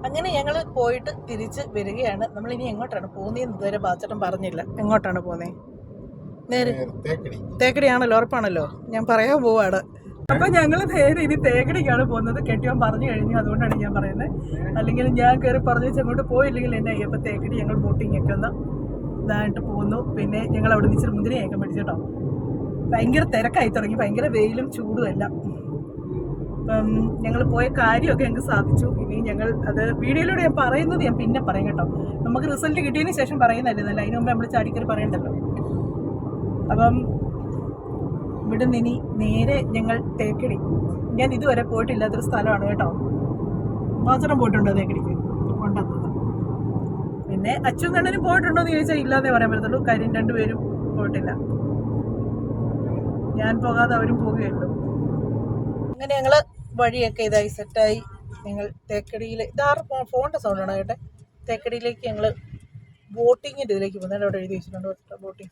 അങ്ങനെ ഞങ്ങൾ പോയിട്ട് തിരിച്ച് വരികയാണ്. നമ്മളിനി എങ്ങോട്ടാണ് പോകുന്നതെന്ന് ഇതുവരെ ബാച്ചട്ടൻ പറഞ്ഞില്ല. എങ്ങോട്ടാണ് പോകുന്നത്? നേരെ തേക്കടിയാണല്ലോ, ഉറപ്പാണല്ലോ. ഞാൻ പറയാൻ പോവാണ്. അപ്പൊ ഞങ്ങൾ നേരെ ഇനി തേക്കടിക്കാണ് പോകുന്നത്. കെട്ടിയോൻ പറഞ്ഞു കഴിഞ്ഞു, അതുകൊണ്ടാണ് ഞാൻ പറയുന്നത്. അല്ലെങ്കിൽ ഞാൻ കയറി പറഞ്ഞു അങ്ങോട്ട് പോയില്ലെങ്കിൽ എന്നെ അയ്യപ്പ തേക്കടി ഞങ്ങൾ ബോട്ടിംഗ് ഒക്കെ ഒന്ന് ഇതായിട്ട് പോകുന്നു. പിന്നെ ഞങ്ങൾ അവിടെ നിന്ന് ഇച്ചിരി മുന്തിരി അയക്കാൻ പഠിച്ചേട്ടോ. ഭയങ്കര തിരക്കായി തുടങ്ങി, ഭയങ്കര വെയിലും ചൂടും എല്ലാം. അപ്പം ഞങ്ങൾ പോയ കാര്യമൊക്കെ ഞങ്ങൾക്ക് സാധിച്ചു. ഇനി ഞങ്ങൾ അത് വീഡിയോയിലൂടെ ഞാൻ പറയുന്നത് ഞാൻ പിന്നെ പറയും കേട്ടോ. നമുക്ക് റിസൾട്ട് കിട്ടിയതിന് ശേഷം പറയുന്നല്ലേ, അതിന് മുമ്പ് നമ്മൾ ചാടിക്കറി പറയണ്ടല്ലോ. അപ്പം ഇവിടുന്ന് ഇനി നേരെ ഞങ്ങൾ തേക്കടി. ഞാൻ ഇതുവരെ പോയിട്ടില്ലാത്തൊരു സ്ഥലമാണ് കേട്ടോ. മാത്രം പോയിട്ടുണ്ടോ തേക്കടിക്ക്? ഉണ്ടെന്നത്. പിന്നെ അച്ഛൻ കണ്ണനും പോയിട്ടുണ്ടോ എന്ന് ചോദിച്ചാൽ ഇല്ലാന്നേ പറയാൻ പറ്റത്തുള്ളൂ. കാര്യം രണ്ടുപേരും പോയിട്ടില്ല. ഞാൻ പോകാതെ അവരും പോവുകയുള്ളൂ. അങ്ങനെ ഞങ്ങൾ വഴിയൊക്കെ ഇതായി സെറ്റായി. ഞങ്ങൾ തേക്കടിയിൽ ഇതാറ് ഫോണിൻ്റെ സൗണ്ടാണ് കേട്ടെ. തേക്കടിയിലേക്ക് ഞങ്ങൾ ബോട്ടിങ്ങിൻ്റെ ഇതിലേക്ക് പോകുന്നതിൻ്റെ അവിടെ എഴുതി വെച്ചിട്ടുണ്ട് ബോട്ടിങ്.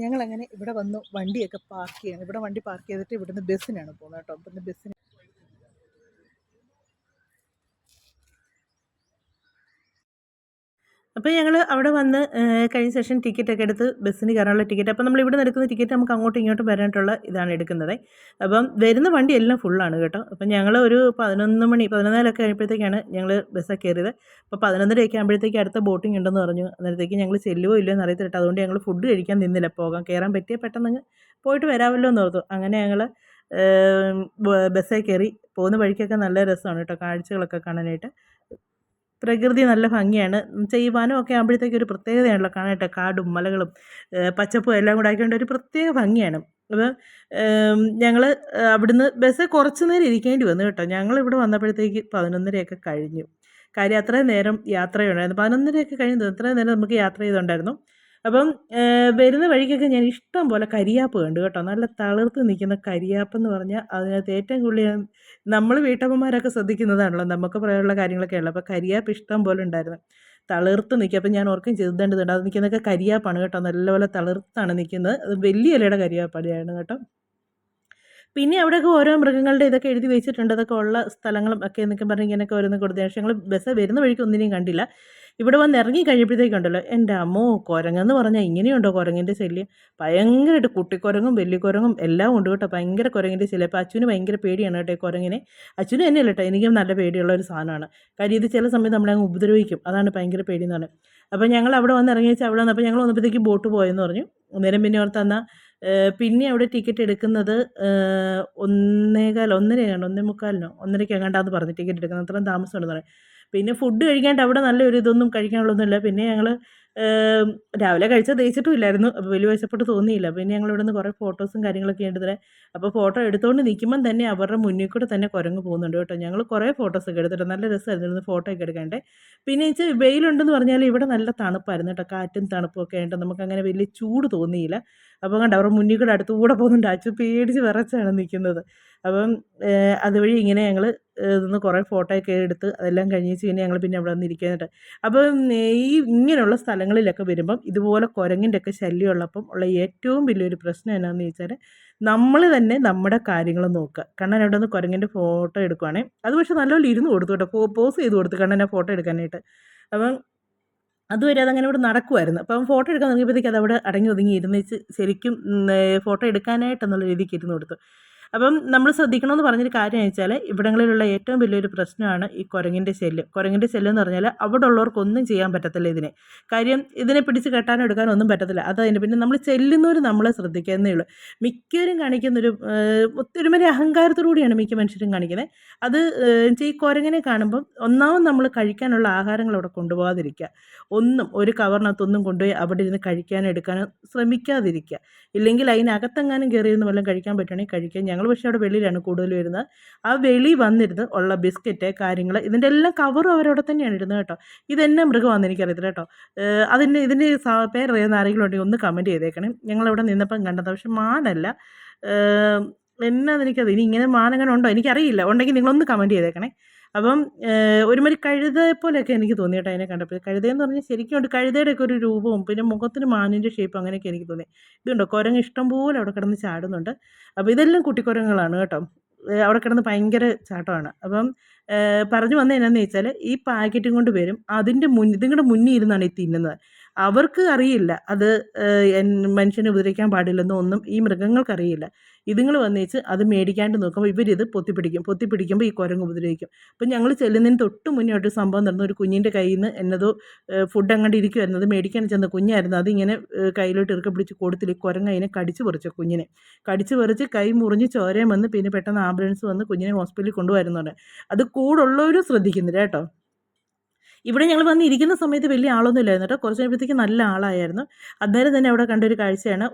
ഞങ്ങളങ്ങനെ ഇവിടെ വന്നു വണ്ടിയൊക്കെ പാർക്ക് ചെയ്യണം. ഇവിടെ വണ്ടി പാർക്ക് ചെയ്തിട്ട് ഇവിടുന്ന് ബസ്സിനാണ് പോകുന്നത് കേട്ടോ. ഇവിടുന്ന് ബസ്സിന് അപ്പോൾ ഞങ്ങൾ അവിടെ വന്ന് കഴിഞ്ഞ ശേഷം ടിക്കറ്റൊക്കെ എടുത്ത് ബസ്സിന് കയറാനുള്ള ടിക്കറ്റ്. അപ്പോൾ നമ്മൾ ഇവിടെ നിന്ന് എടുക്കുന്ന ടിക്കറ്റ് നമുക്ക് അങ്ങോട്ടും ഇങ്ങോട്ടും വരാനായിട്ടുള്ള ഇതാണ് എടുക്കുന്നത്. അപ്പം വരുന്ന വണ്ടി എല്ലാം ഫുള്ളാണ് കേട്ടോ. അപ്പം ഞങ്ങൾ ഒരു 11:14 ആയപ്പോഴത്തേക്കാണ് ഞങ്ങൾ ബസ്സൊക്കെ കയറിയത്. അപ്പോൾ 11:30 ആകുമ്പോഴത്തേക്ക് അടുത്ത ബോട്ടിംഗ് ഉണ്ടെന്ന് പറഞ്ഞു. അന്നേരത്തേക്ക് ഞങ്ങൾ ചെല്ലുവോ ഇല്ലയോ എന്ന് അറിയത്തില്ല. അതുകൊണ്ട് ഞങ്ങൾ ഫുഡ് കഴിക്കാൻ നിന്നില്ല. കയറാൻ പറ്റിയ പെട്ടെന്ന് പോയിട്ട് വരാമല്ലോ എന്ന് ഓർത്തു. അങ്ങനെ ഞങ്ങൾ ബസ്സിൽ കയറി. പോകുന്ന വഴിക്കൊക്കെ നല്ല രസമാണ് കേട്ടോ, കാഴ്ചകളൊക്കെ കാണാനായിട്ട്. പ്രകൃതി നല്ല ഭംഗിയാണ്. ഈ വനമൊക്കെ ആകുമ്പോഴത്തേക്കും ഒരു പ്രത്യേകതയാണല്ലോ കാണാനായിട്ട്. കാടും മലകളും പച്ചപ്പും എല്ലാം കൂടെ ആക്കിക്കൊണ്ട് ഒരു പ്രത്യേക ഭംഗിയാണ്. അപ്പോൾ ഞങ്ങൾ അവിടുന്ന് ബസ്സിൽ കുറച്ച് നേരം ഇരിക്കേണ്ടി വന്നു കേട്ടോ. ഞങ്ങളിവിടെ വന്നപ്പോഴത്തേക്ക് 11:30 കഴിഞ്ഞു. കാര്യം അത്രയും നേരം യാത്രയുണ്ടായിരുന്നു. 11:30 കഴിഞ്ഞു. അത്രയും നേരം നമുക്ക് യാത്ര ചെയ്തുകൊണ്ടായിരുന്നു. അപ്പം വരുന്ന വഴിക്കൊക്കെ ഞാൻ ഇഷ്ടം പോലെ കരിയാപ്പ് കണ്ടു കേട്ടോ. നല്ല തളിർത്ത് നിൽക്കുന്ന കരിയാപ്പെന്ന് പറഞ്ഞാൽ അതിനകത്ത് ഏറ്റവും കൂടുതൽ നമ്മൾ വീട്ടമ്മമാരൊക്കെ ശ്രദ്ധിക്കുന്നതാണല്ലോ, നമുക്ക് പറയാനുള്ള കാര്യങ്ങളൊക്കെ ഉള്ളൂ. അപ്പോൾ കരിയാപ്പ് ഇഷ്ടം പോലെ ഉണ്ടായിരുന്നു, തളിർത്ത് നിൽക്കുക. അപ്പം ഞാൻ ഓർക്കും ചെയ്തിട്ടുണ്ട്, അത് നിൽക്കുന്നതൊക്കെ കരിയാപ്പാണ് കേട്ടോ. നല്ലപോലെ തളിർത്താണ് നിൽക്കുന്നത്. അത് വലിയ ഇലയുടെ കരിയാപ്പാടിയാണ് കേട്ടോ. പിന്നെ അവിടെയൊക്കെ ഓരോ മൃഗങ്ങളുടെ ഇതൊക്കെ എഴുതി വെച്ചിട്ടുണ്ട്. അതൊക്കെ ഉള്ള സ്ഥലങ്ങളും ഒക്കെ എന്നൊക്കെ പറഞ്ഞ് ഇങ്ങനെയൊക്കെ ഓരോന്ന് കൊടുത്തത്. പക്ഷേ ഞങ്ങൾ ബസ് വരുന്ന വഴിക്ക് ഒന്നിനെയും കണ്ടില്ല. ഇവിടെ വന്ന് ഇറങ്ങി കഴിഞ്ഞപ്പോഴത്തേക്കുണ്ടല്ലോ, എൻ്റെ അമ്മോ, കുരങ്ങെന്ന് പറഞ്ഞാൽ ഇങ്ങനെയുണ്ടോ കുരങ്ങിൻ്റെ ശല്യം? ഭയങ്കരമായിട്ട് കുട്ടിക്കുരങ്ങും വലിയക്കുരങ്ങും എല്ലാം ഉണ്ട് കേട്ടോ. ഭയങ്കര കുരങ്ങിൻ്റെ ശല്യം. അപ്പോൾ അച്ഛന് ഭയങ്കര പേടിയാണ് കേട്ടോ ഈ കുരങ്ങിനെ. അച്ഛനും തന്നെയല്ല കേട്ടോ, എനിക്കും നല്ല പേടിയുള്ള ഒരു സാധനമാണ്. കാര്യം ഇത് ചില സമയത്ത് നമ്മളെ അങ്ങ് ഉപദ്രവിക്കും. അതാണ് ഭയങ്കര പേടിയെന്ന് പറഞ്ഞത്. അപ്പോൾ ഞങ്ങൾ അവിടെ വന്ന് ഇറങ്ങി വെച്ചാൽ അവിടെ വന്നപ്പോൾ ഞങ്ങൾ വന്നപ്പോഴത്തേക്ക് ബോട്ട് പോയെന്ന് പറഞ്ഞു. അന്നേരം പിന്നെ ഓർത്ത് എന്നാൽ പിന്നെ അവിടെ ടിക്കറ്റ് എടുക്കുന്നത് 1:15 1:30 1:45 1:30 എങ്ങാണ്ടാന്ന് പറഞ്ഞു ടിക്കറ്റ് എടുക്കുന്നത്. അത്രയും താമസമുണ്ടെന്ന് പറയും. പിന്നെ ഫുഡ് കഴിക്കാണ്ട് അവിടെ നല്ലൊരു ഇതൊന്നും കഴിക്കാനുള്ളതൊന്നുമില്ല. പിന്നെ ഞങ്ങൾ രാവിലെ കഴിച്ചാൽ ദഹിച്ചിട്ടും ഇല്ലായിരുന്നു. അപ്പോൾ വലിയ വിശപ്പെട്ട് തോന്നിയില്ല. പിന്നെ ഞങ്ങൾ ഇവിടെ നിന്ന് കുറേ ഫോട്ടോസും കാര്യങ്ങളൊക്കെ എടുത്തത്. അപ്പോൾ ഫോട്ടോ എടുത്തുകൊണ്ട് നിൽക്കുമ്പം തന്നെ അവരുടെ മുന്നിൽ കൂടെ തന്നെ കുരങ്ങ് പോകുന്നുണ്ട് കേട്ടോ. ഞങ്ങൾ കുറേ ഫോട്ടോസൊക്കെ എടുത്തിട്ട് നല്ല രസമായിരുന്നു ഫോട്ടോ ഒക്കെ എടുക്കാണ്ട്. പിന്നെ വെച്ചാൽ വെയിലുണ്ടെന്ന് പറഞ്ഞാൽ ഇവിടെ നല്ല തണുപ്പായിരുന്നു കേട്ടോ. കാറ്റും തണുപ്പും ഒക്കെ ആയിട്ട് നമുക്കങ്ങനെ വലിയ ചൂട് തോന്നിയില്ല. അപ്പോൾ കണ്ട് അവരുടെ മുന്നിൽ കൂടെ അടുത്തുകൂടെ പോകുന്നുണ്ട്. അച്ചു പേടിച്ച് വിറച്ചാണ് നിൽക്കുന്നത്. അപ്പം അതുവഴി ഇങ്ങനെ ഞങ്ങൾ നിന്ന് കുറേ ഫോട്ടോയൊക്കെ എടുത്ത് അതെല്ലാം കഴിഞ്ഞേച്ച് പിന്നെ ഞങ്ങൾ പിന്നെ അവിടെ വന്നിരിക്കുന്നുണ്ട്. അപ്പം ഈ ഇങ്ങനെയുള്ള സ്ഥലങ്ങളിലൊക്കെ വരുമ്പം ഇതുപോലെ കുരങ്ങിൻ്റെ ഒക്കെ ശല്യമുള്ളപ്പം ഉള്ള ഏറ്റവും വലിയൊരു പ്രശ്നം എന്നാന്ന് ചോദിച്ചാൽ നമ്മൾ തന്നെ നമ്മുടെ കാര്യങ്ങൾ നോക്കുക. കണ്ണൻ അവിടെ നിന്ന് കുരങ്ങിൻ്റെ ഫോട്ടോ എടുക്കുവാണേ. അത് പക്ഷേ നല്ലപോലെ ഇരുന്ന് കൊടുത്തു കേട്ടോ, പോസ് ചെയ്ത് കൊടുത്തു കണ്ണനെ ഫോട്ടോ എടുക്കാനായിട്ട്. അപ്പം അതുവരെ അതങ്ങനെ ഇവിടെ നടക്കുമായിരുന്നു. അപ്പം ഫോട്ടോ എടുക്കാൻ തുടങ്ങിയപ്പോഴത്തേക്ക് അതവിടെ അടങ്ങി ഒതുങ്ങി ഇരുന്നേച്ച് ശരിക്കും ഫോട്ടോ എടുക്കാനായിട്ടെന്നുള്ള രീതിക്ക് ഇരുന്ന് കൊടുത്തു. അപ്പം നമ്മൾ ശ്രദ്ധിക്കണമെന്ന് പറഞ്ഞൊരു കാര്യം വെച്ചാൽ ഇവിടങ്ങളിലുള്ള ഏറ്റവും വലിയൊരു പ്രശ്നമാണ് ഈ കുരങ്ങിൻ്റെ ശല്യം. കുരങ്ങിൻ്റെ ശല്യം എന്ന് പറഞ്ഞാൽ അവിടെ ഉള്ളവർക്കൊന്നും ചെയ്യാൻ പറ്റത്തില്ല ഇതിനെ. കാര്യം ഇതിനെ പിടിച്ച് കെട്ടാനോ എടുക്കാനോ ഒന്നും പറ്റത്തില്ല. അതതിന് പിന്നെ നമ്മൾ ചെല്ലുന്നവർ നമ്മളെ ശ്രദ്ധിക്കുന്നേ ഉള്ളൂ. മിക്കവരും കാണിക്കുന്നൊരു ഒത്തിരിമേലെ അഹങ്കാരത്തോടുകൂടിയാണ് മിക്ക മനുഷ്യരും കാണിക്കുന്നത്. അത് ഈ കുരങ്ങിനെ കാണുമ്പം ഒന്നാമത് നമ്മൾ കഴിക്കാനുള്ള ആഹാരങ്ങൾ അവിടെ കൊണ്ടുപോകാതിരിക്കുക. ഒരു കവറിനകത്തൊന്നും കൊണ്ടുപോയി അവിടെ ഇരുന്ന് കഴിക്കാനോ എടുക്കാനോ ശ്രമിക്കാതിരിക്കുക. ഇല്ലെങ്കിൽ അതിനകത്തെങ്ങാനും കയറിയിരുന്ന് വല്ലതും കഴിക്കാൻ പറ്റുകയാണെങ്കിൽ കഴിക്കുക. ഞങ്ങൾ പക്ഷേ അവിടെ വെളിയിലാണ് കൂടുതൽ വരുന്നത്. ആ വെളി വന്നിരുന്ന് ഉള്ള ബിസ്ക്കറ്റ് കാര്യങ്ങൾ ഇതിൻ്റെ എല്ലാം കവറും അവരവിടെ തന്നെയാണ് ഇടുന്നത് കേട്ടോ. ഇതെന്നെ മൃഗമാണെന്ന് എനിക്കറിയത്തില്ല കേട്ടോ. ഇതിൻ്റെ പേരറിയാവുന്ന ആരെങ്കിലും ഉണ്ടെങ്കിൽ ഒന്ന് കമൻറ്റ് ചെയ്തേക്കണം. ഞങ്ങളവിടെ നിന്നപ്പം കണ്ടത് പക്ഷെ മാനല്ല. എന്നാന്ന് എനിക്കത് ഇനി ഇങ്ങനെ മാനങ്ങനെ ഉണ്ടോ എനിക്കറിയില്ല. ഉണ്ടെങ്കിൽ നിങ്ങളൊന്ന് കമൻറ്റ് ചെയ്തേക്കണേ. അപ്പം ഒരുമാതിരി കഴുതയെ പോലെയൊക്കെ എനിക്ക് തോന്നി കേട്ടോ അതിനെ കണ്ടപ്പോൾ. കഴുതയെന്ന് പറഞ്ഞാൽ ശരിക്കും ഉണ്ട് കഴുതയുടെയൊക്കെ ഒരു രൂപവും പിന്നെ മുഖത്തിന് മാനിൻ്റെ ഷേപ്പും അങ്ങനെയൊക്കെ എനിക്ക് തോന്നി. ഇതുണ്ടോ കുരങ്ങ് ഇഷ്ടം പോലെ അവിടെ കിടന്ന് ചാടുന്നുണ്ട്. അപ്പോൾ ഇതെല്ലാം കുട്ടിക്കുരങ്ങുകളാണ് കേട്ടോ. അവിടെ കിടന്ന് ഭയങ്കര ചാട്ടമാണ്. അപ്പം പറഞ്ഞു വന്നത് എന്നാന്ന് ചോദിച്ചാൽ ഈ പാക്കറ്റും കൊണ്ട് വരും, അതിൻ്റെ ഇതിങ്ങളുടെ മുന്നിൽ ഇരുന്നാണ് ഈ തിന്നുന്നത്. അവർക്ക് അറിയില്ല അത് മനുഷ്യനെ ഉപദ്രവിക്കാൻ പാടില്ലെന്നോ ഒന്നും ഈ മൃഗങ്ങൾക്കറിയില്ല. ഇതുങ്ങൾ വന്നേച്ച് അത് മേടിക്കാണ്ട് നോക്കുമ്പോൾ ഇവരിത് പൊത്തിപ്പിടിക്കുമ്പോൾ ഈ കുരങ്ങ് ഉപദ്രവിക്കും. അപ്പം ഞങ്ങൾ ചെല്ലുന്നതിന് തൊട്ട് മുന്നേ ഒരു സംഭവം നടന്നു. ഒരു കുഞ്ഞിൻ്റെ കയ്യിൽ നിന്ന് എന്നതോ ഫുഡ് അങ്ങോട്ട് ഇരിക്കുമായിരുന്നു, അത് മേടിക്കാൻ ചെന്ന കുഞ്ഞായിരുന്നു. അതിങ്ങനെ കയ്യിലോട്ട് ഇറുക്കെ പിടിച്ച് കൊടുത്തില്ല, ഈ കുരങ്ങ് അതിനെ കടിച്ചു പറിച്ചു. കുഞ്ഞിനെ കടിച്ചു പറിച്ച് കൈ മുറിഞ്ഞ് ചോരയും വന്ന് പിന്നെ പെട്ടെന്ന് ആംബുലൻസ് വന്ന് കുഞ്ഞിനെ ഹോസ്പിറ്റലിൽ കൊണ്ടുവരുന്നുണ്ട്. അത് കൂടുള്ളവരും ശ്രദ്ധിക്കുന്നില്ല കേട്ടോ. ഇവിടെ ഞങ്ങൾ വന്നിരിക്കുന്ന സമയത്ത് വലിയ ആളൊന്നും ഇല്ലായിരുന്നു കേട്ടോ. കുറച്ച് കഴിയുമ്പോഴത്തേക്ക് നല്ല ആളായിരുന്നു. അന്നേരം തന്നെ അവിടെ കണ്ടൊരു കാഴ്ചയാണ്,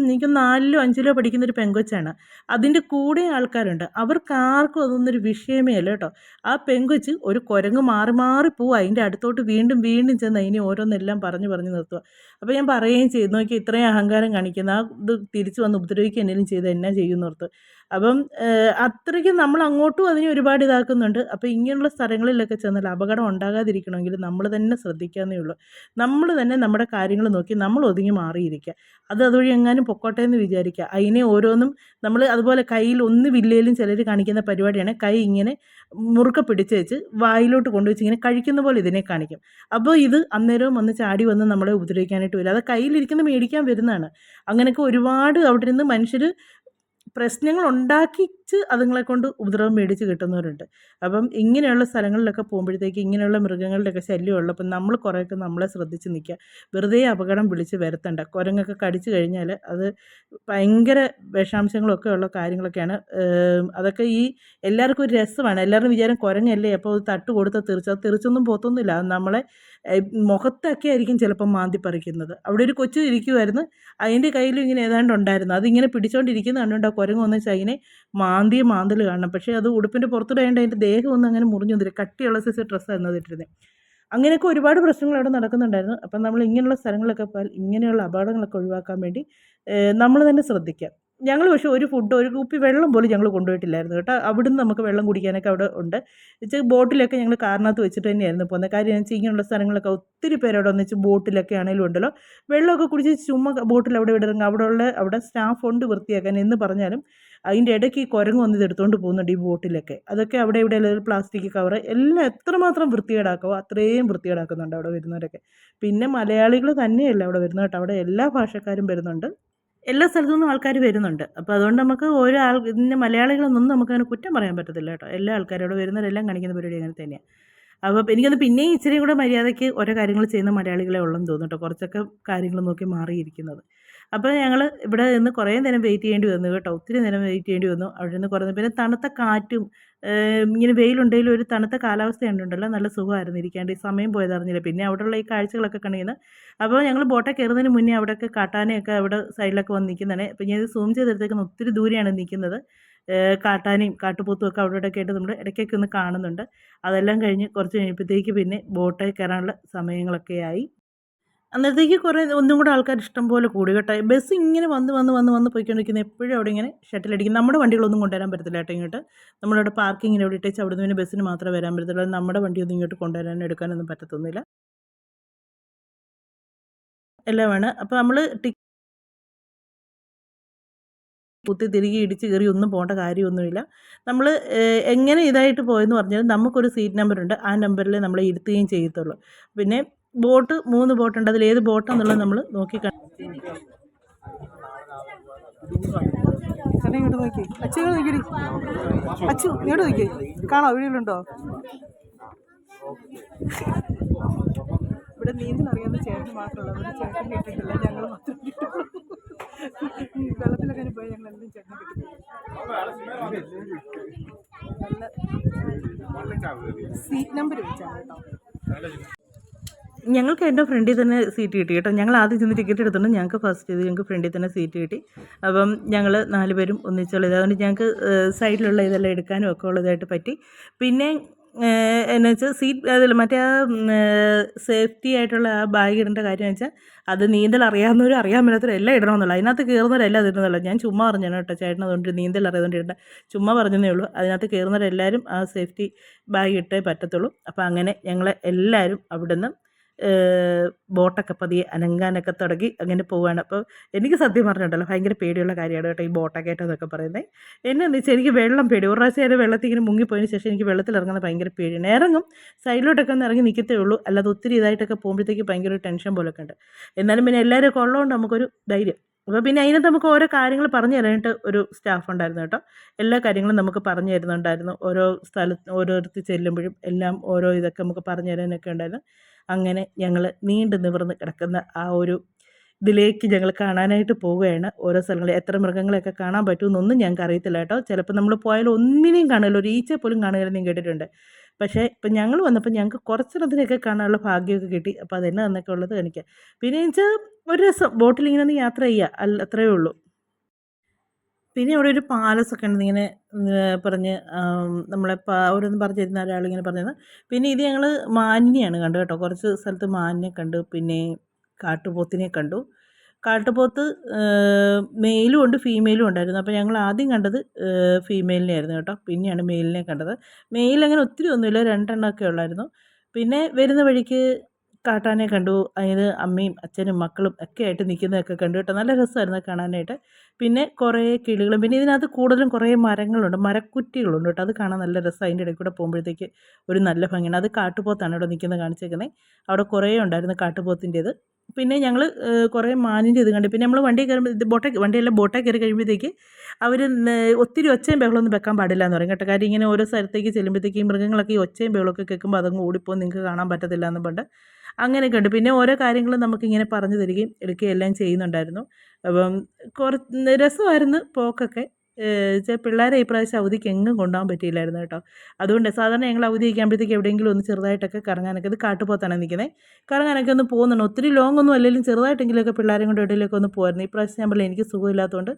എനിക്ക് 4ലോ 5ലോ പഠിക്കുന്ന ഒരു പെങ്കൊച്ചാണ്. അതിൻ്റെ കൂടെ ആൾക്കാരുണ്ട്. അവർക്കാർക്കും അതൊന്നൊരു വിഷയമേ അല്ല കേട്ടോ. ആ പെങ്കൊച്ച് ഒരു കുരങ്ങ് മാറി മാറി പോവുക, അതിൻ്റെ അടുത്തോട്ട് വീണ്ടും വീണ്ടും ചെന്ന് അതിനെ ഓരോന്നെല്ലാം പറഞ്ഞു നിർത്തുക. അപ്പോൾ ഞാൻ പറയുകയും ചെയ്തു, നോക്കി ഇത്രയും അഹങ്കാരം കാണിക്കുന്ന ആ ഇത് തിരിച്ച് വന്ന് ഉപദ്രവിക്കുക എന്തെങ്കിലും ചെയ്ത് എന്നാ ചെയ്യുന്നോർത്ത്. അപ്പം അത്രയ്ക്ക് നമ്മൾ അങ്ങോട്ടും അതിനെ ഒരുപാട് ഇതാക്കുന്നുണ്ട്. അപ്പോൾ ഇങ്ങനെയുള്ള സ്ഥലങ്ങളിലൊക്കെ ചെന്നാൽ അപകടം ഉണ്ടാകാതിരിക്കണമെങ്കിൽ നമ്മൾ തന്നെ ശ്രദ്ധിക്കാന്നേ ഉള്ളൂ. നമ്മൾ തന്നെ നമ്മുടെ കാര്യങ്ങൾ നോക്കി നമ്മൾ ഒതുങ്ങി മാറിയിരിക്കുക. അതുവഴി എങ്ങാനും പൊക്കോട്ടെ എന്ന് വിചാരിക്കുക. അതിനെ ഓരോന്നും നമ്മൾ അതുപോലെ കയ്യിൽ ഒന്നുമില്ലേലും ചിലർ കാണിക്കുന്ന പരിപാടിയാണ്, കൈ ഇങ്ങനെ മുറുക്കെ പിടിച്ച് വെച്ച് വായിലോട്ട് കൊണ്ടുവച്ച് ഇങ്ങനെ കഴിക്കുന്ന പോലെ ഇതിനെ കാണിക്കും. അപ്പോൾ ഇത് അന്നേരവും വന്ന് ചാടി വന്ന് നമ്മളെ ഉപദ്രവിക്കാനായിട്ട് വരും. അത് കയ്യിലിരിക്കുന്ന മേടിക്കാൻ വരുന്നതാണ്. അങ്ങനെയൊക്കെ ഒരുപാട് അവിടെ നിന്ന് മനുഷ്യർ പ്രശ്നങ്ങൾ ഉണ്ടാക്കിച്ച് അതുങ്ങളെ കൊണ്ട് ഉപദ്രവം മേടിച്ച് കിട്ടുന്നവരുണ്ട്. അപ്പം ഇങ്ങനെയുള്ള സ്ഥലങ്ങളിലൊക്കെ പോകുമ്പോഴത്തേക്ക് ഇങ്ങനെയുള്ള മൃഗങ്ങളുടെയൊക്കെ ശല്യം ഉള്ളപ്പോൾ നമ്മൾ കുറേയൊക്കെ നമ്മളെ ശ്രദ്ധിച്ച് നിൽക്കുക. വെറുതെ അപകടം വിളിച്ച് വരുത്തണ്ട. കുരങ്ങൊക്കെ കടിച്ചു കഴിഞ്ഞാൽ അത് ഭയങ്കര വിഷാംശങ്ങളൊക്കെ ഉള്ള കാര്യങ്ങളൊക്കെയാണ്. അതൊക്കെ ഈ എല്ലാവർക്കും ഒരു രസമാണ്. എല്ലാവരും വിചാരം കുരങ്ങല്ലേ അപ്പോൾ അത് തട്ട് കൊടുത്താൽ അത് തെറിച്ചൊന്നും പോത്തൊന്നുമില്ല. അത് നമ്മളെ മുഖത്തൊക്കെ ആയിരിക്കും ചിലപ്പോൾ മാന്തി പറിക്കുന്നത്. അവിടെ ഒരു കൊച്ചു ഇരിക്കുമായിരുന്നു, അതിൻ്റെ കയ്യിലും ഇങ്ങനെ ഏതാണ്ട് ഉണ്ടായിരുന്നു. അതിങ്ങനെ പിടിച്ചുകൊണ്ടിരിക്കുന്ന കണ്ടുകൊണ്ട് ആ കുരങ്ങ് വന്ന് അതിനെ മാന്തൽ കാണണം. പക്ഷേ അത് ഉടുപ്പിൻ്റെ പുറത്തിടാണ്ട് അതിൻ്റെ ദേഹം ഒന്നും അങ്ങനെ മുറിഞ്ഞൊന്നുമില്ല. കട്ടിയുള്ള സൈസ് ഡ്രസ്സായിരുന്നു അതിട്ടിരുന്നത്. അങ്ങനെയൊക്കെ ഒരുപാട് പ്രശ്നങ്ങൾ അവിടെ നടക്കുന്നുണ്ടായിരുന്നു. അപ്പം നമ്മൾ ഇങ്ങനെയുള്ള സ്ഥലങ്ങളിലൊക്കെ പോയാൽ ഇങ്ങനെയുള്ള അപകടങ്ങളൊക്കെ ഒഴിവാക്കാൻ വേണ്ടി നമ്മൾ തന്നെ ശ്രദ്ധിക്കുക. ഞങ്ങൾ പക്ഷേ ഒരു കുപ്പി വെള്ളം പോലും ഞങ്ങൾ കൊണ്ടുപോയിട്ടില്ലായിരുന്നു കേട്ടോ. അവിടുന്ന് നമുക്ക് വെള്ളം കുടിക്കാനൊക്കെ അവിടെ ഉണ്ട്. ബോട്ടിലൊക്കെ ഞങ്ങൾ കാറിനകത്ത് വെച്ചിട്ട് തന്നെയായിരുന്നു പോകുന്നത്. കാര്യം എന്ന് വെച്ചാൽ ഇങ്ങനെയുള്ള സ്ഥലങ്ങളൊക്കെ ഒത്തിരി പേര് അവിടെ ഒന്നിച്ച് ബോട്ടിലൊക്കെ ആണെങ്കിലും ഉണ്ടല്ലോ, വെള്ളമൊക്കെ കുടിച്ച് ചുമ്മാ ബോട്ടിൽ അവിടെ ഇറങ്ങും. അവിടെ സ്റ്റാഫ് ഉണ്ട് വൃത്തിയാക്കാൻ എന്ന് പറഞ്ഞാലും അതിൻ്റെ ഇടയ്ക്ക് ഈ കുരങ്ങ് വന്ന് ഇതെടുത്തുകൊണ്ട് പോകുന്നുണ്ട് ഈ ബോട്ടിലൊക്കെ. അതൊക്കെ അവിടെ ഇവിടെ പ്ലാസ്റ്റിക് കവർ എല്ലാം എത്രമാത്രം വൃത്തികേടാക്കുമോ അത്രയും വൃത്തികേടാക്കുന്നുണ്ട് അവിടെ വരുന്നവരൊക്കെ. പിന്നെ മലയാളികൾ തന്നെയല്ല അവിടെ വരുന്നത് കേട്ടോ, അവിടെ എല്ലാ ഭാഷക്കാരും വരുന്നുണ്ട്, എല്ലാ സ്ഥലത്തു നിന്നും ആൾക്കാർ വരുന്നുണ്ട്. അപ്പോൾ അതുകൊണ്ട് നമുക്ക് ഓരോ ഇതിൻ്റെ മലയാളികളൊന്നും നമുക്കങ്ങനെ കുറ്റം പറയാൻ പറ്റത്തില്ല കേട്ടോ. എല്ലാ ആൾക്കാരും അവിടെ വരുന്നവരെല്ലാം കാണിക്കുന്ന പരിപാടി അങ്ങനെ തന്നെയാണ്. അപ്പോൾ എനിക്കത് പിന്നെയും ഇച്ചിരി കൂടെ മര്യാദയ്ക്ക് ഓരോ കാര്യങ്ങൾ ചെയ്യുന്ന മലയാളികളെ ഉള്ളെന്ന് തോന്നും കേട്ടോ, കുറച്ചൊക്കെ കാര്യങ്ങൾ നോക്കി മാറിയിരിക്കുന്നത്. അപ്പോൾ ഞങ്ങൾ ഇവിടെ നിന്ന് കുറേ നേരം വെയിറ്റ് ചെയ്യേണ്ടി വന്നു കേട്ടോ, ഒത്തിരി നേരം വെയിറ്റ് ചെയ്യേണ്ടി വന്നു. അവിടെ നിന്ന് കുറേ പിന്നെ തണുത്ത കാറ്റും ഇങ്ങനെ വെയിലുണ്ടെങ്കിലും ഒരു തണുത്ത കാലാവസ്ഥ ഉണ്ടല്ലോ, നല്ല സുഖമായിരുന്നു ഇരിക്കാണ്ട്. ഈ സമയം പോയതറിഞ്ഞില്ല. പിന്നെ അവിടെയുള്ള ഈ കാഴ്ചകളൊക്കെ കണ്ടിരുന്നു. അപ്പോൾ ഞങ്ങൾ ബോട്ടിൽ കയറുന്നതിന് മുന്നേ അവിടെയൊക്കെ കാട്ടാനയൊക്കെ അവിടെ സൈഡിലൊക്കെ വന്ന് നിൽക്കുന്നതാണ്. അപ്പോൾ ഞാൻ ഇത് സൂം ചെയ്തെടുത്തേക്കുന്ന ഒത്തിരി ദൂരെയാണ് നിൽക്കുന്നത്. കാട്ടാനയും കാട്ടുപോത്തും ഒക്കെ അവിടെ ഇവിടെയൊക്കെ ആയിട്ട് നമ്മൾ ഇടയ്ക്കൊക്കെ ഒന്ന് കാണുന്നുണ്ട്. അതെല്ലാം കഴിഞ്ഞ് കുറച്ച് കഴിഞ്ഞപ്പോഴത്തേക്ക് പിന്നെ ബോട്ടിൽ കയറാനുള്ള സമയങ്ങളൊക്കെ ആയി. അന്നേരത്തേക്ക് ഒന്നും കൂടെ ആൾക്കാർ ഇഷ്ടം പോലെ കൂടി കേട്ടോ. ബസ് ഇങ്ങനെ വന്ന് പോയിക്കൊണ്ടിരിക്കുന്നത് എപ്പോഴും അവിടെ ഇങ്ങനെ ഷട്ടിലടിക്കും. നമ്മുടെ വണ്ടികളൊന്നും കൊണ്ടുവരാൻ പറ്റത്തില്ല കേട്ടോ ഇങ്ങോട്ട്. നമ്മളിവിടെ പാർക്കിങ്ങിന് ഇവിടെ ഇട്ടേച്ച് അവിടെ നിന്ന് ബസ്സിന് മാത്രമേ വരാൻ പറ്റത്തുള്ളൂ. നമ്മുടെ വണ്ടിയൊന്നും ഇങ്ങോട്ട് കൊണ്ടുവരാനും എടുക്കാനൊന്നും പറ്റത്തൊന്നുമില്ല. എല്ലാമാണ്. അപ്പോൾ നമ്മൾ കുത്തി തിരികെ ഇടിച്ച് കയറി ഒന്നും പോകേണ്ട കാര്യമൊന്നുമില്ല. നമ്മൾ എങ്ങനെ ഇതായിട്ട് പോയെന്ന് പറഞ്ഞാൽ നമുക്കൊരു സീറ്റ് നമ്പറുണ്ട്, ആ നമ്പറിൽ നമ്മളെ ഇരുത്തുകയും ചെയ്യത്തുള്ളൂ. പിന്നെ 3 ബോട്ടുണ്ട്, അതിൽ ഏത് ബോട്ടാണെന്നുള്ളത് നമ്മൾ നോക്കി ഇങ്ങോട്ട് നോക്കി അച്ഛൻ നോക്കിയടി അച്ചു ഇങ്ങോട്ട് നോക്കി കാണാം വീട്ടിലുണ്ടോ. ഇവിടെ നീന്തൽ അറിയാവുന്ന ചേട്ടൻ മാത്രമുള്ളൂ, ചേട്ടൻ കിട്ടിയിട്ടില്ല, ഞങ്ങൾ മാത്രം കിട്ടുള്ളൂ. വെള്ളത്തിലൊക്കെ പോയി ഞങ്ങളെല്ലാം ചേട്ടനെ കിട്ടും. നല്ല സീറ്റ് നമ്പർ വെച്ചാണ് കേട്ടോ. ഞങ്ങൾക്ക് എൻ്റെ ഫ്രണ്ടിൽ തന്നെ സീറ്റ് കിട്ടി കേട്ടോ. ഞങ്ങൾ ആദ്യം ചെന്ന് ടിക്കറ്റ് എടുത്തിട്ടുണ്ട്, ഞങ്ങൾക്ക് ഫസ്റ്റ് ചെയ്ത് ഞങ്ങൾക്ക് ഫ്രണ്ടിൽ തന്നെ സീറ്റ് കിട്ടി. അപ്പം ഞങ്ങൾ 4 പേരും ഒന്നിച്ചുള്ളത്, അതുകൊണ്ട് ഞങ്ങൾക്ക് സൈഡിലുള്ള ഇതെല്ലാം എടുക്കാനും ഒക്കെ ഉള്ളതായിട്ട് പറ്റി. പിന്നെ എന്നു വെച്ചാൽ സീറ്റ് അതിൽ മറ്റേ ആ സേഫ്റ്റി ആയിട്ടുള്ള ആ ബാഗ് ഇടേണ്ട കാര്യം വെച്ചാൽ അത് നീന്തൽ അറിയാവുന്നവരും അറിയാൻ മേലാത്തവരും എല്ലാം ഇടണമെന്നുള്ള, അതിനകത്ത് കയറുന്നവരെല്ലാം അതിരുന്നതല്ല. ഞാൻ ചുമ്മാ പറഞ്ഞാണ് കേട്ടോ, ചേട്ടൻ അതുകൊണ്ട് നീന്തൽ അറിയാതുകൊണ്ട് ഇടേണ്ട, ചുമ്മാ പറഞ്ഞതേ ഉള്ളൂ. അതിനകത്ത് കയറുന്നവരെല്ലാവരും ആ സേഫ്റ്റി ബാഗ് ഇട്ടേ പറ്റത്തുള്ളൂ. അപ്പോൾ അങ്ങനെ ഞങ്ങൾ എല്ലാവരും അവിടുന്ന് ബോട്ടൊക്കെ പതിയെ അനങ്ങാനൊക്കെ തുടങ്ങി അങ്ങനെ പോവുകയാണ്. അപ്പോൾ എനിക്ക് സത്യം പറഞ്ഞിട്ടുണ്ടല്ലോ ഭയങ്കര പേടിയുള്ള കാര്യമാണ് കേട്ടോ ഈ ബോട്ടൊക്കെ ആയിട്ടെന്നൊക്കെ പറയുന്നത്. എന്നാന്ന് വെച്ചാൽ എനിക്ക് വെള്ളം പേടി. ഒരു പ്രാവശ്യം ഞാൻ വെള്ളത്തിൽ ഇങ്ങനെ മുങ്ങിപ്പോയതിന് ശേഷം എനിക്ക് വെള്ളത്തിൽ ഇറങ്ങുന്നത് ഭയങ്കര പേടിയാണ്. ഇറങ്ങും, സൈഡിലോട്ടൊക്കെ ഒന്ന് ഇറങ്ങി നിൽക്കത്തേ ഉള്ളൂ, അല്ലാതെ ഒത്തിരി ഇതായിട്ടൊക്കെ പോകുമ്പോഴത്തേക്ക് ഭയങ്കര ഒരു ടെൻഷൻ പോലൊക്കെ ഉണ്ട്. എന്നാലും പിന്നെ എല്ലാവരും ഒക്കെ ഉള്ളതുകൊണ്ട് നമുക്കൊരു ധൈര്യം. അപ്പോൾ പിന്നെ അതിനകത്ത് നമുക്ക് ഓരോ കാര്യങ്ങൾ പറഞ്ഞു തരാനായിട്ട് ഒരു സ്റ്റാഫ് ഉണ്ടായിരുന്നു കേട്ടോ. എല്ലാ കാര്യങ്ങളും നമുക്ക് പറഞ്ഞു തരുന്നുണ്ടായിരുന്നു. ഓരോ സ്ഥലത്ത് ഓരോരുത്തർ ചെല്ലുമ്പോഴും എല്ലാം ഓരോ ഇതൊക്കെ നമുക്ക് പറഞ്ഞു തരാനൊക്കെ ഉണ്ടായിരുന്നു. അങ്ങനെ ഞങ്ങൾ നീണ്ടു നിവർന്ന് കിടക്കുന്ന ആ ഒരു ഇതിലേക്ക് ഞങ്ങൾ കാണാനായിട്ട് പോവുകയാണ്. ഓരോ സ്ഥലങ്ങളിൽ എത്ര മൃഗങ്ങളെയൊക്കെ കാണാൻ പറ്റുമെന്നൊന്നും ഞങ്ങൾക്ക് അറിയത്തില്ല കേട്ടോ. ചിലപ്പോൾ നമ്മൾ പോയാൽ ഒന്നിനെയും കാണില്ല, ഒരു ഈച്ചയെ പോലും കാണില്ലെന്ന് ഞാൻ കേട്ടിട്ടുണ്ട്. പക്ഷേ ഇപ്പം ഞങ്ങൾ വന്നപ്പോൾ ഞങ്ങൾക്ക് കുറച്ചെണ്ണത്തിനെയൊക്കെ കാണാനുള്ള ഭാഗ്യമൊക്കെ കിട്ടി. അപ്പോൾ അതെന്നെ എന്നൊക്കെ ഉള്ളത് കാണിക്കുക. പിന്നെ വെച്ചാൽ ഒരു രസം ബോട്ടിലിങ്ങനെ ഒന്ന് യാത്ര ചെയ്യുക, അത്രയേ ഉള്ളൂ. പിന്നെ അവിടെ ഒരു പാലസൊക്കെ ഉണ്ട് ഇങ്ങനെ പറഞ്ഞ് നമ്മളെ ഓരോന്ന് പറഞ്ഞു തരുന്ന ഒരാളിങ്ങനെ പറഞ്ഞത്. പിന്നെ ഇത് ഞങ്ങൾ മാനിനെയാണ് കണ്ടു കേട്ടോ. കുറച്ച് സ്ഥലത്ത് മാനിനെ കണ്ടു, പിന്നെ കാട്ടുപോത്തിനെ കണ്ടു. കാട്ടുപോത്ത് മെയിലും ഉണ്ട് ഫീമെയിലും ഉണ്ടായിരുന്നു. അപ്പോൾ ഞങ്ങൾ ആദ്യം കണ്ടത് ഫീമെയിലിനെ ആയിരുന്നു കേട്ടോ. പിന്നെയാണ് മെയിലിനെ കണ്ടത്. മെയിൽ അങ്ങനെ ഒത്തിരി ഒന്നുമില്ല, 2 എണ്ണമൊക്കെ ഉള്ളായിരുന്നു. പിന്നെ വരുന്ന വഴിക്ക് കാട്ടാനെ കണ്ടു. അതിന് അമ്മയും അച്ഛനും മക്കളും ഒക്കെ ആയിട്ട് നിൽക്കുന്നതൊക്കെ കണ്ടു കേട്ടോ. നല്ല രസമായിരുന്നു കാണാനായിട്ട്. പിന്നെ കുറേ കിളികളും, പിന്നെ ഇതിനകത്ത് കൂടുതലും കുറേ മരങ്ങളുണ്ട്, മരക്കുറ്റികളുണ്ട് കേട്ടോ. അത് കാണാൻ നല്ല രസം. അതിൻ്റെ ഇടയിൽ കൂടെ പോകുമ്പോഴത്തേക്ക് ഒരു നല്ല ഭംഗിയാണ്. അത് കാട്ടുപോത്താണ് ഇവിടെ നിൽക്കുന്നത് കാണിച്ചേക്കുന്നത്. അവിടെ കുറേ ഉണ്ടായിരുന്നു കാട്ടുപോത്തിൻ്റേത്. പിന്നെ ഞങ്ങൾ കുറേ മാനിൻ്റെ ഇത് കണ്ടു. പിന്നെ നമ്മൾ വണ്ടി കയറുമ്പോൾ ഇത് വണ്ടിയെല്ലാം ബോട്ടേ കയറി കഴിയുമ്പോഴത്തേക്ക് അവർ ഒത്തിരി ഒച്ചയും ബഹളമൊന്നും വെക്കാൻ പാടില്ല എന്ന് പറയും കേട്ടോ. കാര്യം ഇങ്ങനെ ഓരോ സ്ഥലത്തേക്ക് ചെല്ലുമ്പോഴത്തേക്ക് ഈ മൃഗങ്ങളൊക്കെ ഈ ഒച്ചയും ബഹളമൊക്കെ കേൾക്കുമ്പോൾ അതങ്ങ് ഓടിപ്പോകും, നിങ്ങൾക്ക് കാണാൻ പറ്റത്തില്ല എന്ന് പറഞ്ഞിട്ട് അങ്ങനെയൊക്കെ ഉണ്ട്. പിന്നെ ഓരോ കാര്യങ്ങളും നമുക്കിങ്ങനെ പറഞ്ഞു തരികയും എടുക്കുകയും എല്ലാം ചെയ്യുന്നുണ്ടായിരുന്നു. അപ്പം കുറച്ച് രസമായിരുന്നു പോക്കൊക്കെ. പിള്ളേരെ ഈ പ്രാവശ്യം അവധിക്ക് എങ്ങും കൊണ്ടുപോകാൻ പറ്റിയില്ലായിരുന്നു കേട്ടോ. അതുകൊണ്ട് സാധാരണ ഞങ്ങൾ അവധിയൊക്കെ ആകുമ്പോഴത്തേക്ക് എവിടെയെങ്കിലും ഒന്ന് ചെറുതായിട്ടൊക്കെ കറങ്ങാനൊക്കെ, ഇത് കാട്ടുപോത്താണ് നിൽക്കുന്നത്, കറങ്ങാനൊക്കെ ഒന്ന് പോകുന്നുണ്ട്. ഒത്തിരി ലോങ് ഒന്നും അല്ലെങ്കിലും ചെറുതായിട്ടെങ്കിലുമൊക്കെ പിള്ളേരെയും കൊണ്ട് എവിടെയെങ്കിലുമൊക്കെ ഒന്ന് പോകുമായിരുന്നു. ഈ പ്രാവശ്യം ഞാൻ പറഞ്ഞില്ല, എനിക്ക് സുഖമില്ലാത്തതുകൊണ്ട്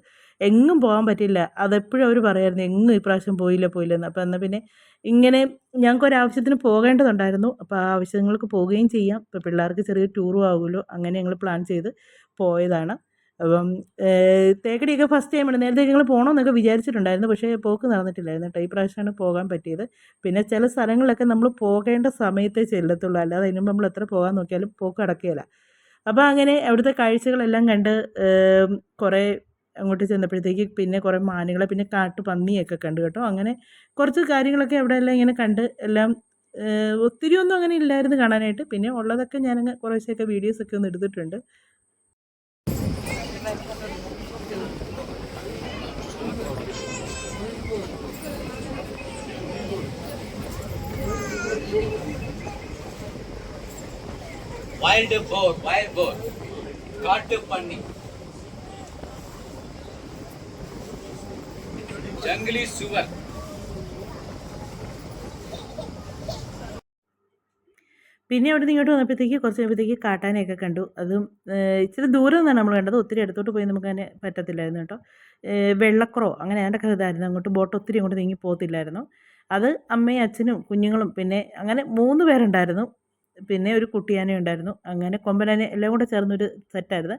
എങ്ങും പോകാൻ പറ്റില്ല. അതെപ്പോഴും അവർ പറയുമായിരുന്നു എങ്ങും ഈ പ്രാവശ്യം പോയില്ലെന്ന്. അപ്പോൾ എന്നാൽ പിന്നെ ഇങ്ങനെ ഞങ്ങൾക്കൊരാവശ്യത്തിന് പോകേണ്ടതുണ്ടായിരുന്നു. അപ്പോൾ ആ ആവശ്യങ്ങൾക്ക് പോവുകയും ചെയ്യാം. ഇപ്പോൾ പിള്ളേർക്ക് ചെറിയൊരു ടൂറും ആകുമല്ലോ, അങ്ങനെ ഞങ്ങൾ പ്ലാൻ ചെയ്ത് പോയതാണ്. അപ്പം തേക്കടിയൊക്കെ ഫസ്റ്റ് ടൈമാണ്. നേരത്തെ ഞങ്ങൾ പോകണമെന്നൊക്കെ വിചാരിച്ചിട്ടുണ്ടായിരുന്നു, പക്ഷേ പോക്ക് നടന്നിട്ടില്ലായിരുന്നു കേട്ടോ. ഈ പ്രാവശ്യമാണ് പോകാൻ പറ്റിയത്. പിന്നെ ചില സ്ഥലങ്ങളിലൊക്കെ നമ്മൾ പോകേണ്ട സമയത്തേ ചെല്ലത്തുള്ളൂ, അല്ലാതെ അതിന് മുമ്പ് നമ്മൾ എത്ര പോകാൻ നോക്കിയാലും പോക്ക് നടക്കുകയില്ല. അപ്പോൾ അങ്ങനെ അവിടുത്തെ കാഴ്ചകളെല്ലാം കണ്ട് കുറേ അങ്ങോട്ട് ചെന്നപ്പോഴത്തേക്ക് പിന്നെ കുറേ മാനുകളെ, പിന്നെ കാട്ടുപന്നിയൊക്കെ കണ്ടു കേട്ടോ. അങ്ങനെ കുറച്ച് കാര്യങ്ങളൊക്കെ അവിടെ എല്ലാം ഇങ്ങനെ കണ്ട് എല്ലാം ഒത്തിരി ഒന്നും അങ്ങനെ ഇല്ലായിരുന്നു കാണാനായിട്ട്. പിന്നെ ഉള്ളതൊക്കെ ഞാനങ്ങ് കുറേശ്ശെയൊക്കെ വീഡിയോസൊക്കെ ഒന്ന് എടുത്തിട്ടുണ്ട്. wild boar, காட்டு பன்னி, ஜங்கிலி சுவர். പിന്നെ അവിടെ നിന്ന് ഇങ്ങോട്ട് വന്നപ്പോഴത്തേക്ക് കുറച്ച് കഴിയുമ്പോഴത്തേക്ക് കാട്ടാനെയൊക്കെ കണ്ടു. അതും ഇച്ചിരി ദൂരം നിന്നാണ് നമ്മൾ കണ്ടത്, ഒത്തിരി അടുത്തോട്ട് പോയി നമുക്ക് അങ്ങനെ പറ്റത്തില്ലായിരുന്നു കേട്ടോ. വെള്ളക്കുറോ അങ്ങനെ അതിൻ്റെ ഇതായിരുന്നു. അങ്ങോട്ട് ബോട്ട് ഒത്തിരി അങ്ങോട്ട് നീങ്ങി പോകത്തില്ലായിരുന്നു. അത് അമ്മയും അച്ഛനും കുഞ്ഞുങ്ങളും പിന്നെ അങ്ങനെ 3 പേരുണ്ടായിരുന്നു. പിന്നെ ഒരു കുട്ടിയാന ഉണ്ടായിരുന്നു. അങ്ങനെ കൊമ്പനാന എല്ലാം കൂടെ ചേർന്നൊരു സെറ്റായിരുന്നു.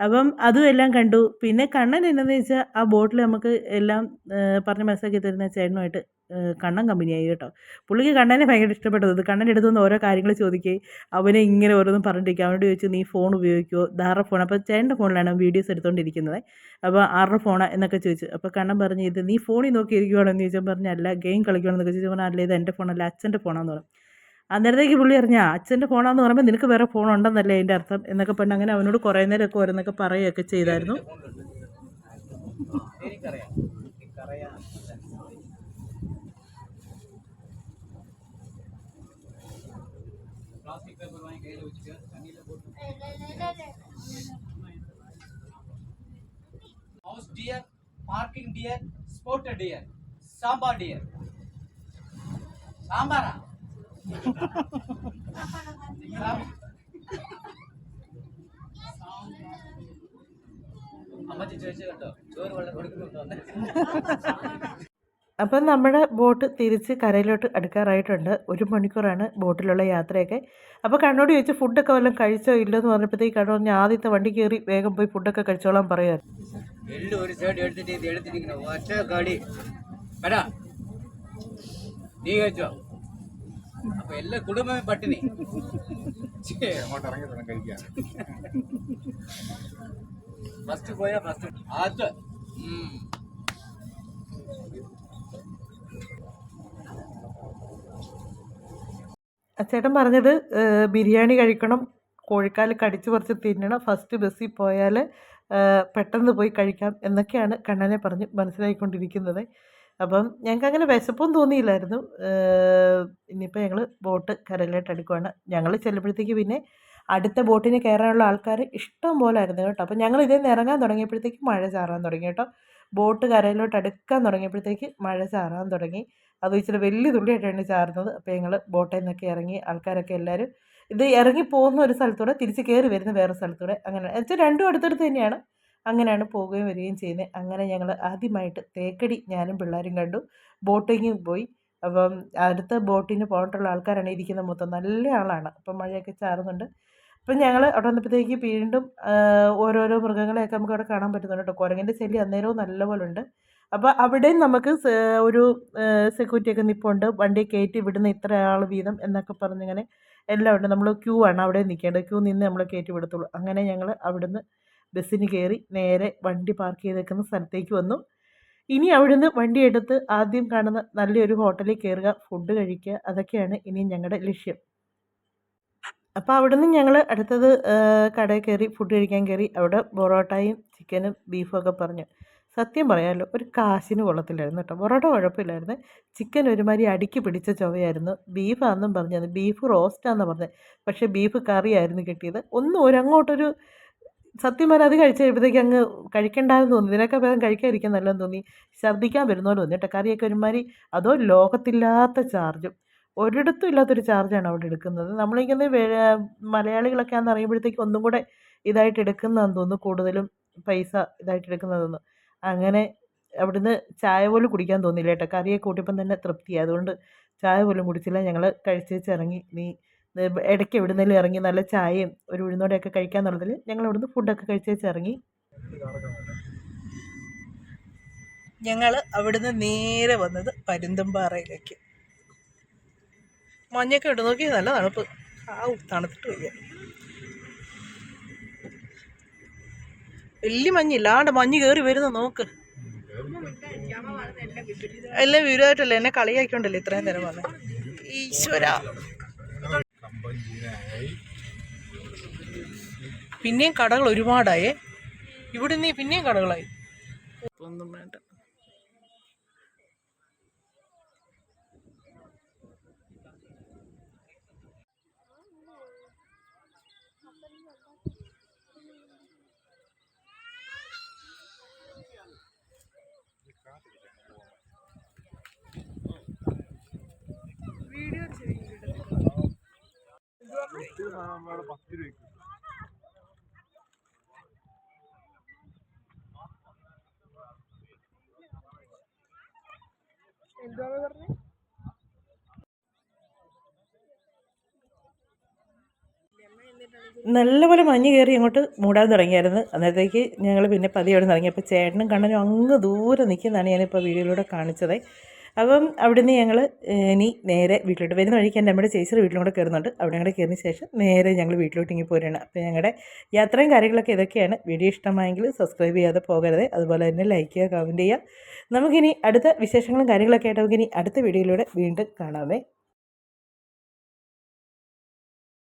അപ്പം അതും എല്ലാം കണ്ടു. പിന്നെ കണ്ണൻ എന്നാന്ന് വെച്ചാൽ ആ ബോട്ടിൽ നമുക്ക് എല്ലാം പറഞ്ഞ് മനസ്സിലാക്കി തരുന്ന ചേട്ടനുമായിട്ട് കണ്ണൻ കമ്പനിയായി കേട്ടോ. പുള്ളിക്ക് കണ്ണനെ ഭയങ്കര ഇഷ്ടപ്പെട്ടത്. കണ്ണൻ്റെ അടുത്ത് നിന്ന് ഓരോ കാര്യങ്ങൾ ചോദിക്കുകയും അവനെ ഇങ്ങനെ ഓരോന്നും പറഞ്ഞിരിക്കുക. അവനോട് ചോദിച്ചു നീ ഫോൺ ഉപയോഗിക്കുമോ, ധാറ ഫോൺ. അപ്പോൾ ചേട്ടൻ്റെ ഫോണിലാണ് വീഡിയോസ് എടുത്തുകൊണ്ടിരിക്കുന്നത്. അപ്പോൾ 6 ഫോണാ എന്നൊക്കെ ചോദിച്ചു. അപ്പോൾ കണ്ണൻ പറഞ്ഞു ഇത് നീ ഫോണിൽ നോക്കിയിരിക്കുവാണോ എന്ന് ചോദിച്ചാൽ പറഞ്ഞു അല്ല ഗെയിം കളിക്കുകയാണെന്നൊക്കെ ചോദിച്ചു. പറഞ്ഞാൽ അല്ല ഇത് എൻ്റെ ഫോണല്ല അച്ഛൻ്റെ ഫോണാന്ന് പറഞ്ഞു. അന്നേരത്തേക്ക് പുള്ളി അറിഞ്ഞാൽ അച്ഛൻ്റെ ഫോണാന്ന് പറയുമ്പോൾ നിനക്ക് വേറെ ഫോൺ ഉണ്ടെന്നല്ലേ അതിൻ്റെ അർത്ഥം എന്നൊക്കെ പറഞ്ഞ് അങ്ങനെ അവനോട് കുറേ നേരമൊക്കെ ഓരോന്നൊക്കെ പറയുകയൊക്കെ ചെയ്തായിരുന്നു. Mouse deer, parking deer, spotted deer, sambar deer. Sambara. അമ്മച്ചി ചോദിച്ചു കേട്ടോ ചോറ് വെള്ളം കൊടുക്കുന്നുണ്ടോ. അപ്പം നമ്മുടെ ബോട്ട് തിരിച്ച് കരയിലോട്ട് അടുക്കാറായിട്ടുണ്ട്. 1 മണിക്കൂറാണ് ബോട്ടിലുള്ള യാത്രയൊക്കെ. അപ്പോൾ കണ്ണോട് ചോദിച്ചു ഫുഡൊക്കെ വല്ലതും കഴിച്ചോ ഇല്ലെന്ന് പറഞ്ഞപ്പോഴത്തേക്ക് കണ്ണു പറഞ്ഞാൽ ആദ്യത്തെ വണ്ടി കയറി വേഗം പോയി ഫുഡൊക്കെ കഴിച്ചോളാൻ പറയുമായിരുന്നു. എള്ളു ഒരു സൈഡ് എടുത്തിട്ട് ഇത് എടുത്തിരിക്കണം ഒറ്റ കടി എടാ നീ കഴിച്ചോ അപ്പൊ എല്ലാ കുടുംബമേ പട്ടിണി. അങ്ങോട്ട് ഇറങ്ങി വേണം കഴിക്കാൻ. ഫസ്റ്റ് പോയാ ഫസ്റ്റ് അത് ചേട്ടൻ പറഞ്ഞത് ബിരിയാണി കഴിക്കണം, കോഴിക്കാൽ കടിച്ചു പറിച്ച് തിന്നണം, ഫസ്റ്റ് ബസ്സിൽ പോയാൽ പെട്ടെന്ന് പോയി കഴിക്കാം എന്നൊക്കെയാണ് കണ്ണനെ പറഞ്ഞ് മനസ്സിലാക്കിക്കൊണ്ടിരിക്കുന്നത്. അപ്പം ഞങ്ങൾക്ക് അങ്ങനെ വിശപ്പും തോന്നിയില്ലായിരുന്നു. ഇനിയിപ്പോൾ ഞങ്ങൾ ബോട്ട് കരയിലോട്ട് അടുക്കുവാണ്. ഞങ്ങൾ ചെല്ലുമ്പോഴത്തേക്ക് പിന്നെ അടുത്ത ബോട്ടിന് കയറാനുള്ള ആൾക്കാർ ഇഷ്ടം പോലെ ആയിരുന്നു കേട്ടോ. അപ്പം ഞങ്ങൾ ഇതിൽ നിന്ന് ഇറങ്ങാൻ തുടങ്ങിയപ്പോഴത്തേക്ക് മഴ ചാറാൻ തുടങ്ങി കേട്ടോ. ബോട്ട് കരയിലോട്ട് അടുക്കാൻ തുടങ്ങിയപ്പോഴത്തേക്ക് മഴ ചാറാൻ തുടങ്ങി. അത് ഇച്ചിരി വലിയ തുള്ളിയായിട്ടാണ് ചാറുന്നത്. അപ്പോൾ ഞങ്ങൾ ബോട്ടിൽ നിന്നൊക്കെ ഇറങ്ങി, ആൾക്കാരൊക്കെ എല്ലാവരും ഇത് ഇറങ്ങി പോകുന്ന ഒരു സ്ഥലത്തൂടെ തിരിച്ച് കയറി വരുന്ന വേറെ സ്ഥലത്തൂടെ, അങ്ങനെ വെച്ചാൽ രണ്ടും അടുത്തടുത്ത് തന്നെയാണ്. അങ്ങനെയാണ് പോവുകയും വരികയും ചെയ്യുന്നത്. അങ്ങനെ ഞങ്ങൾ ആദ്യമായിട്ട് തേക്കടി ഞാനും പിള്ളേരും കണ്ടു, ബോട്ടിങ്ങും പോയി. അപ്പം അടുത്ത ബോട്ടിന് പോയിട്ടുള്ള ആൾക്കാരാണ് ഇരിക്കുന്നത് മൊത്തം, നല്ല ആളാണ്. അപ്പം മഴയൊക്കെ ചാറുന്നുണ്ട്. അപ്പം ഞങ്ങൾ അവിടെ വന്നപ്പോഴത്തേക്ക് വീണ്ടും ഓരോരോ മൃഗങ്ങളെയൊക്കെ നമുക്ക് അവിടെ കാണാൻ പറ്റുന്നുണ്ട് കേട്ടോ. കുരങ്ങൻ്റെ ശല്യം അന്നേരവും നല്ലപോലെ ഉണ്ട്. അപ്പോൾ അവിടെയും നമുക്ക് ഒരു സെക്യൂരിറ്റിയൊക്കെ നിൽപ്പുണ്ട്, വണ്ടി കയറ്റി വിടുന്ന ഇത്ര ആൾ വീതം എന്നൊക്കെ പറഞ്ഞിങ്ങനെ എല്ലാം ഉണ്ട്. നമ്മൾ ക്യൂ ആണ് അവിടെ നിൽക്കേണ്ടത്, ക്യൂ നിന്ന് നമ്മൾ കയറ്റി വിടത്തുള്ളൂ. അങ്ങനെ ഞങ്ങൾ അവിടുന്ന് ബസ്സിന് കയറി നേരെ വണ്ടി പാർക്ക് ചെയ്തേക്കുന്ന സ്ഥലത്തേക്ക് വന്നു. ഇനി അവിടുന്ന് വണ്ടി എടുത്ത് ആദ്യം കാണുന്ന നല്ലൊരു ഹോട്ടലിൽ കയറുക, ഫുഡ് കഴിക്കുക, അതൊക്കെയാണ് ഇനി ഞങ്ങളുടെ ലക്ഷ്യം. അപ്പോൾ അവിടുന്ന് ഞങ്ങൾ അടുത്തത് കടയിൽ കയറി ഫുഡ് കഴിക്കാൻ കയറി. അവിടെ പൊറോട്ടയും ചിക്കനും ബീഫും ഒക്കെ പറഞ്ഞു. സത്യം പറയാമല്ലോ, ഒരു കാശിന് കൊള്ളത്തില്ലായിരുന്നു കേട്ടോ. പൊറോട്ട കുഴപ്പമില്ലായിരുന്നു, ചിക്കൻ ഒരുമാതിരി അടുക്കി പിടിച്ച ചുവയായിരുന്നു. ബീഫാണെന്നും പറഞ്ഞത്, ബീഫ് റോസ്റ്റാണെന്ന് പറഞ്ഞത്, പക്ഷേ ബീഫ് കറിയായിരുന്നു കിട്ടിയത്. അങ്ങോട്ടൊരു സത്യം പറഞ്ഞാൽ അത് കഴിച്ച് കഴിയുമ്പോഴത്തേക്ക് അങ്ങ് കഴിക്കണ്ടായെന്ന് തോന്നി. ഇതിനൊക്കെ വേഗം കഴിക്കാതിരിക്കാൻ നല്ലതെന്ന് തോന്നി. ഛർദ്ദിക്കാൻ വരുന്നപോലെ തോന്നി കേട്ടോ. കറിയൊക്കെ ഒരുമാതിരി, അതോ ലോകത്തില്ലാത്ത ചാർജും, ഒരിടത്തും ഇല്ലാത്തൊരു ചാർജാണ് അവിടെ എടുക്കുന്നത്. നമ്മളിങ്ങനെ മലയാളികളൊക്കെ ആണെന്ന് അറിയുമ്പോഴത്തേക്ക് ഒന്നും കൂടെ ഇതായിട്ട് എടുക്കുന്നതെന്ന് തോന്നുന്നു, കൂടുതലും പൈസ ഇതായിട്ട് എടുക്കുന്നതെന്ന്. അങ്ങനെ അവിടുന്ന് ചായ പോലും കുടിക്കാൻ തോന്നിയില്ല കേട്ടോ. കറിയൊക്കെ കൂട്ടിയപ്പം തന്നെ തൃപ്തിയായി, അതുകൊണ്ട് ചായ പോലും കുടിച്ചില്ല. ഞങ്ങൾ കഴിച്ചേച്ചിറങ്ങി. ഇടയ്ക്ക് എവിടുന്നേലും ഇറങ്ങി നല്ല ചായയും ഒരു ഉഴുന്നോടെയൊക്കെ കഴിക്കാന്നുള്ളതിൽ ഞങ്ങൾ അവിടുന്ന് ഫുഡൊക്കെ കഴിച്ചേച്ചിറങ്ങി. ഞങ്ങൾ അവിടുന്ന് നേരെ വന്നത് പരുന്തുംപാറയിലേക്ക്. മഞ്ഞൊക്കെ ഇട്ട് നോക്കി, നല്ല തണുപ്പ്. തണുത്തിട്ട് വയ്യ. വലിയ മഞ്ഞില്ലാണ്ട് മഞ്ഞ് കയറി വരുന്ന നോക്ക്. എല്ലാം വീരമായിട്ടല്ലേ, എന്നെ കളിയാക്കിയോണ്ടല്ലേ ഇത്രയും നേരം വന്നത്. ഈശ്വര, പിന്നെയും കടകൾ ഒരുപാടായേ ഇവിടെ നിന്ന്, പിന്നെയും കടകളായി. ഒന്നും വേണ്ട. വീഡിയോ എന്താണ് പറഞ്ഞത്? നല്ലപോലെ മഞ്ഞ് കയറി അങ്ങോട്ട് മൂടാൻ തുടങ്ങിയായിരുന്നു. അന്നേരത്തേക്ക് ഞങ്ങൾ പിന്നെ പതിയെ അവിടെ നിന്ന് ഇറങ്ങി. അപ്പോൾ ചേട്ടനും കണ്ണനും അങ്ങ് ദൂരെ നിൽക്കുന്നതാണ് ഞാനിപ്പോൾ വീഡിയോയിലൂടെ കാണിച്ചത്. അപ്പം അവിടുന്ന് ഞങ്ങൾ ഇനി നേരെ വീട്ടിലോട്ട് വരുന്ന വഴിക്ക് എൻ്റെ നമ്മുടെ ചേച്ചിയുടെ വീട്ടിലും കൂടെ കയറുന്നുണ്ട്. അവിടെ കൂടെ കയറിയ ശേഷം നേരെ ഞങ്ങൾ വീട്ടിലോട്ട് ഇങ്ങനെ പോരുകയാണ്. അപ്പോൾ ഞങ്ങളുടെ യാത്രയും കാര്യങ്ങളൊക്കെ ഇതൊക്കെയാണ്. വീഡിയോ ഇഷ്ടമായെങ്കിൽ സബ്സ്ക്രൈബ് ചെയ്യാതെ പോകരുത്, അതുപോലെ തന്നെ ലൈക്ക് ചെയ്യുക, കമൻറ്റ് ചെയ്യുക. നമുക്കിനി അടുത്ത വിശേഷങ്ങളും കാര്യങ്ങളൊക്കെ ആയിട്ട് നമുക്കിനി അടുത്ത വീഡിയോയിലൂടെ വീണ്ടും കാണാമേ.